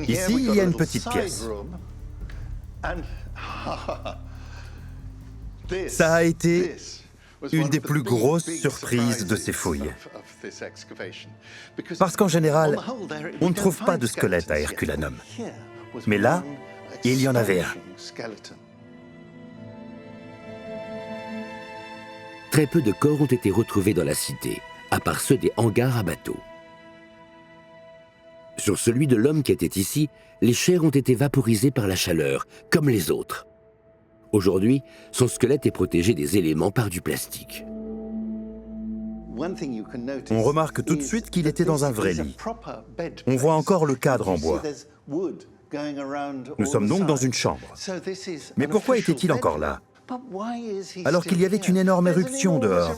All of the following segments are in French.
Ici, il y a une petite pièce. Ça a été une des plus grosses surprises de ces fouilles. Parce qu'en général, on ne trouve pas de squelette à Herculanum. Mais là, il y en avait un. Très peu de corps ont été retrouvés dans la cité, à part ceux des hangars à bateaux. Sur celui de l'homme qui était ici, les chairs ont été vaporisées par la chaleur, comme les autres. Aujourd'hui, son squelette est protégé des éléments par du plastique. On remarque tout de suite qu'il était dans un vrai lit. On voit encore le cadre en bois. Nous sommes donc dans une chambre. Mais pourquoi était-il encore là? Alors qu'il y avait une énorme éruption dehors.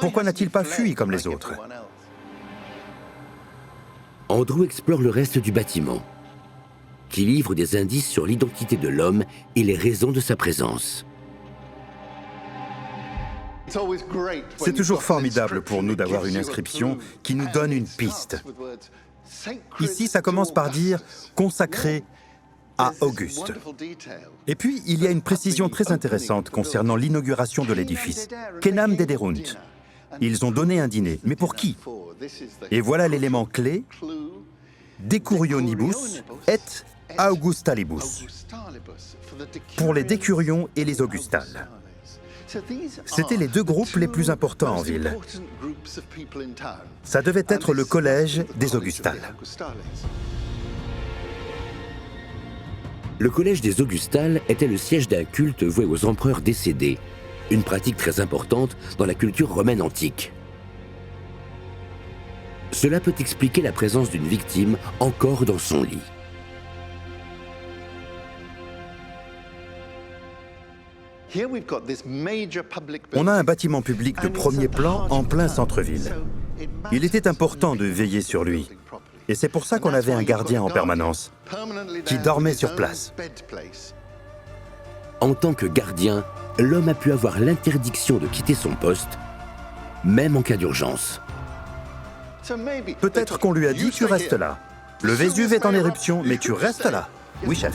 Pourquoi n'a-t-il pas fui comme les autres? Andrew explore le reste du bâtiment, qui livre des indices sur l'identité de l'homme et les raisons de sa présence. C'est toujours formidable pour nous d'avoir une inscription qui nous donne une piste. Ici, ça commence par dire « consacré à Auguste ». Et puis, il y a une précision très intéressante concernant l'inauguration de l'édifice. Kenam Dederunt. Ils ont donné un dîner. Mais pour qui? Et voilà l'élément clé. Decurionibus et Augustalibus. Pour les décurions et les augustales. C'étaient les deux groupes les plus importants en ville. Ça devait être le collège des augustales. Le collège des augustales était le siège d'un culte voué aux empereurs décédés, une pratique très importante dans la culture romaine antique. Cela peut expliquer la présence d'une victime encore dans son lit. On a un bâtiment public de premier plan en plein centre-ville. Il était important de veiller sur lui. Et c'est pour ça qu'on avait un gardien en permanence, qui dormait sur place. En tant que gardien, l'homme a pu avoir l'interdiction de quitter son poste, même en cas d'urgence. Peut-être qu'on lui a dit « tu restes là ». Le Vésuve est en éruption, mais tu restes là. Oui, chef.